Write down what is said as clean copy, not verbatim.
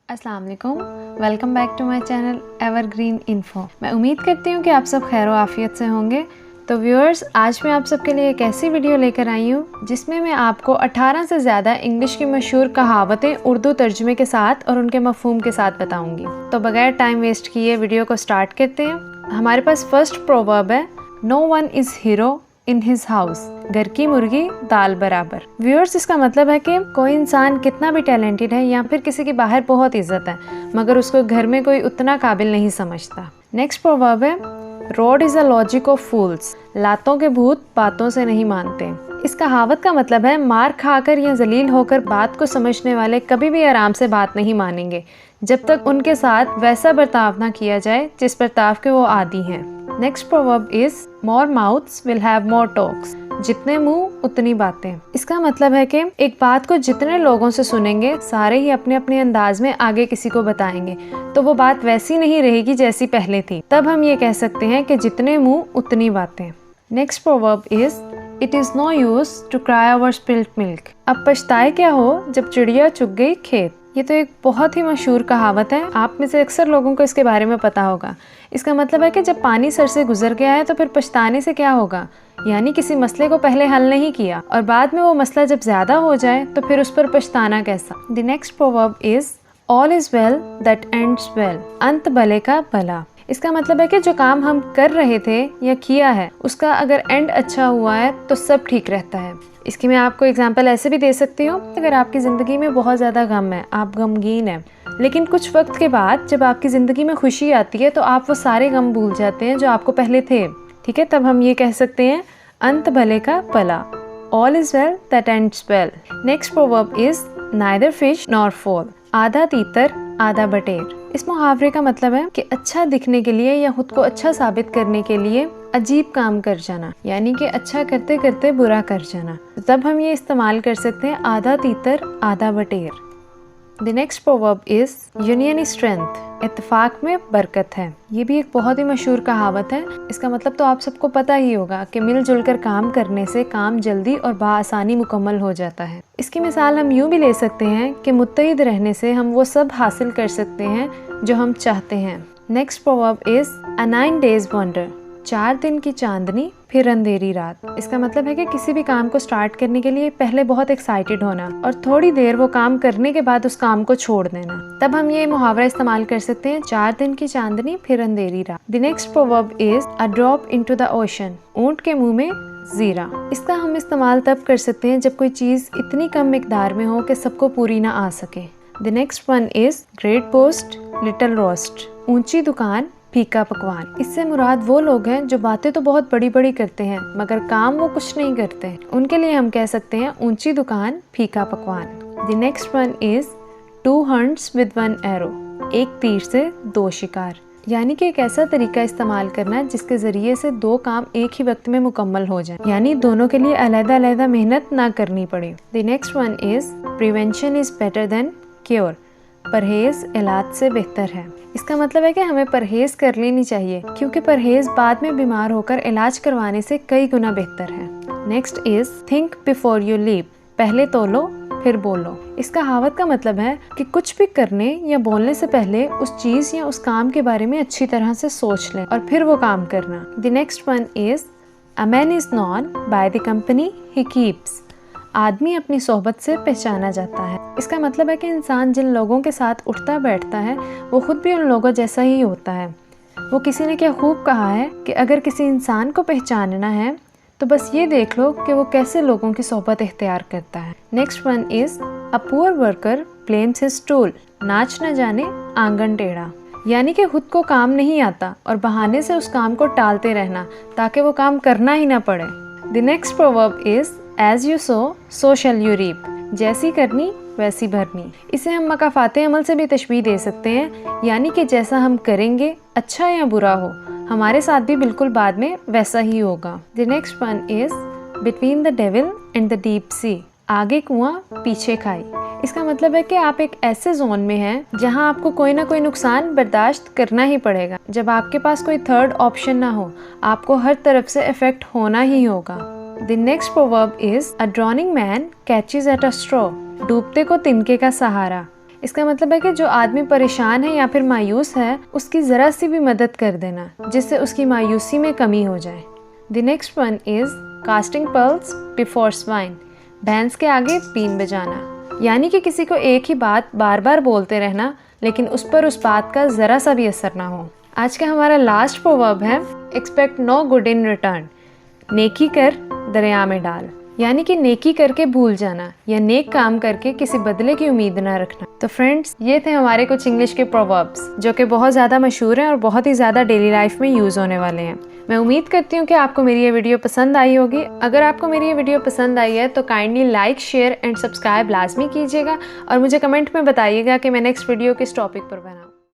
अस्सलाम वालेकुम, welcome back to my channel evergreen info. मैं उम्मीद करती हूँ कि आप सब खैर आफियत से होंगे। तो व्यूअर्स, आज मैं आप सबके लिए एक ऐसी वीडियो लेकर आई हूँ जिसमें मैं आपको 18 से ज़्यादा इंग्लिश की मशहूर कहावतें उर्दू तर्जुमे के साथ और उनके मफहूम के साथ बताऊँगी। तो बगैर टाइम वेस्ट किए वीडियो को स्टार्ट करते हैं। हमारे पास फर्स्ट प्रोवर्ब है, no one is hero in his house, घर की मुर्गी दाल बराबर। व्यूअर्स, इसका मतलब है कि कोई इंसान कितना भी टैलेंटेड है या फिर किसी की बाहर बहुत इज्जत है मगर उसको घर में कोई उतना काबिल नहीं समझता। नेक्स्ट प्रोवर्ब है, rod is a logic of fools, लातों के भूत बातों से नहीं मानते। इस कहावत का मतलब है, मार खाकर या जलील होकर बात को समझने वाले कभी भी आराम से बात नहीं मानेंगे जब तक उनके साथ वैसा बर्ताव ना किया जाए जिस बर्ताव के वो आदी हैं। Next proverb is, more mouths will have more talks, जितने मुंह उतनी बातें। इसका मतलब है कि एक बात को जितने लोगों से सुनेंगे सारे ही अपने अपने अंदाज में आगे किसी को बताएंगे तो वो बात वैसी नहीं रहेगी जैसी पहले थी। तब हम ये कह सकते हैं कि जितने मुंह उतनी बातें। Next proverb is, it is no use to cry over spilled milk, अब पछताए क्या हो जब चिड़िया चुग गई खेत। ये तो एक बहुत ही मशहूर कहावत है, आप में से अक्सर लोगों को इसके बारे में पता होगा। इसका मतलब है कि जब पानी सर से गुजर गया है तो फिर पछताने से क्या होगा, यानी किसी मसले को पहले हल नहीं किया और बाद में वो मसला जब ज्यादा हो जाए तो फिर उस पर पछताना कैसा। The next proverb is, all is well that ends well, अंत भले का भला। इसका मतलब है कि जो काम हम कर रहे थे या किया है उसका अगर एंड अच्छा हुआ है तो सब ठीक रहता है। इसकी मैं आपको एग्जांपल ऐसे भी दे सकती हूँ, अगर आपकी ज़िंदगी में बहुत ज़्यादा गम है, आप गमगीन हैं, लेकिन कुछ वक्त के बाद जब आपकी ज़िंदगी में खुशी आती है तो आप वो सारे गम भूल जाते हैं जो आपको पहले थे। ठीक है, तब हम ये कह सकते हैं, अंत भले का भला, all is well that ends well. Next proverb is, neither fish nor fall, आधा तीतर आधा बटेर। इस मुहावरे का मतलब है कि अच्छा दिखने के लिए या खुद को अच्छा साबित करने के लिए अजीब काम कर जाना, यानी कि अच्छा करते करते बुरा कर जाना। तब हम ये इस्तेमाल कर सकते हैं, आधा तीतर आधा बटेर। The next proverb is, union is strength, इत्तेफाक में बरकत है। ये भी एक बहुत ही मशहूर कहावत है। इसका मतलब तो आप सबको पता ही होगा कि मिलजुल कर काम करने से काम जल्दी और बआसानी मुकम्मल हो जाता है। इसकी मिसाल हम यूँ भी ले सकते हैं कि मुत्तहिद रहने से हम वो सब हासिल कर सकते हैं जो हम चाहते हैं। Next proverb is, a 9 days wonder, 4 दिन की चांदनी फिर अंधेरी रात। इसका मतलब है कि किसी भी काम को स्टार्ट करने के लिए पहले बहुत एक्साइटेड होना और थोड़ी देर वो काम करने के बाद उस काम को छोड़ देना। तब हम ये मुहावरा इस्तेमाल कर सकते हैं, 4 दिन की चांदनी फिर अंधेरी रात। The next proverb is, a drop into the ocean, ऊंट के मुंह में जीरा। इसका हम इस्तेमाल तब कर सकते हैं जब कोई चीज इतनी कम मिकदार में हो कि सबको पूरी ना आ सके। The next one is, great post little roast, ऊंची दुकान फीका पकवान। इससे मुराद वो लोग हैं जो बातें तो बहुत बड़ी बड़ी करते हैं मगर काम वो कुछ नहीं करते। उनके लिए हम कह सकते हैं, ऊंची दुकान फीका पकवान। The next one is, 2 hunts with 1 arrow, एक तीर से 2 शिकार, यानी कि एक ऐसा तरीका इस्तेमाल करना जिसके जरिए से 2 काम एक ही वक्त में मुकम्मल हो जाए, यानी दोनों के लिए अलग-अलग मेहनत ना करनी पड़े। The next one is, prevention is better than cure, परहेज इलाज से बेहतर है। इसका मतलब है कि हमें परहेज कर लेनी चाहिए क्योंकि परहेज बाद में बीमार होकर इलाज करवाने से कई गुना बेहतर है। Next is, think before you leave, पहले तोलो फिर बोलो। इस कहावत का मतलब है कि कुछ भी करने या बोलने से पहले उस चीज या उस काम के बारे में अच्छी तरह से सोच लें और फिर वो काम करना। The next one is, a man is known by the company he keeps, आदमी अपनी सोहबत से पहचाना जाता है। इसका मतलब है कि इंसान जिन लोगों के साथ उठता बैठता है वो खुद भी उन लोगों जैसा ही होता है। वो किसी ने क्या खूब कहा है कि अगर किसी इंसान को पहचानना है तो बस ये देख लो कि वो कैसे लोगों की सोहबत इख्तियार करता है। Next one is, a poor worker blames his tool, नाच न जाने आंगन टेढ़ा, यानी कि खुद को काम नहीं आता और बहाने से उस काम को टालते रहना ताकि वो काम करना ही ना पड़े। The next proverb is, as you sow so shall you reap, जैसी करनी वैसी भरनी। इसे हम मकाफाते अमल से भी तशबीह दे सकते हैं, यानी कि जैसा हम करेंगे अच्छा या बुरा हो हमारे साथ भी बिल्कुल बाद में वैसा ही होगा। The next one is, between the devil and the deep sea, आगे कुआं पीछे खाई। इसका मतलब है कि आप एक ऐसे जोन में हैं जहां आपको कोई ना कोई नुकसान बर्दाश्त करना ही पड़ेगा। जब आपके पास कोई थर्ड ऑप्शन ना हो आपको हर तरफ से इफेक्ट होना ही होगा। The next proverb is, a drowning man catches at a straw, डूबते को तिनके का सहारा। इसका मतलब है कि जो आदमी परेशान है या फिर मायूस है उसकी ज़रा सी भी मदद कर देना जिससे उसकी मायूसी में कमी हो जाए। The next one is casting pearls before swine, भैंस के आगे बीन बजाना, यानी कि किसी को एक ही बात बार बार बोलते रहना लेकिन उस पर उस बात का ज़रा सा भी असर ना हो। आज का हमारा लास्ट प्रोवर्ब है expect no good in return, नेकी कर दरिया में डाल, यानी कि नेकी करके भूल जाना या नेक काम करके किसी बदले की उम्मीद ना रखना। तो फ्रेंड्स, ये थे हमारे कुछ इंग्लिश के प्रोवर्ब्स जो कि बहुत ज़्यादा मशहूर हैं और बहुत ही ज़्यादा डेली लाइफ में यूज़ होने वाले हैं। मैं उम्मीद करती हूँ कि आपको मेरी ये वीडियो पसंद आई होगी। अगर आपको मेरी ये वीडियो पसंद आई है तो kindly like, share and subscribe लाजमी कीजिएगा और मुझे कमेंट में बताइएगा कि मैं नेक्स्ट वीडियो किस टॉपिक पर बनाऊँ।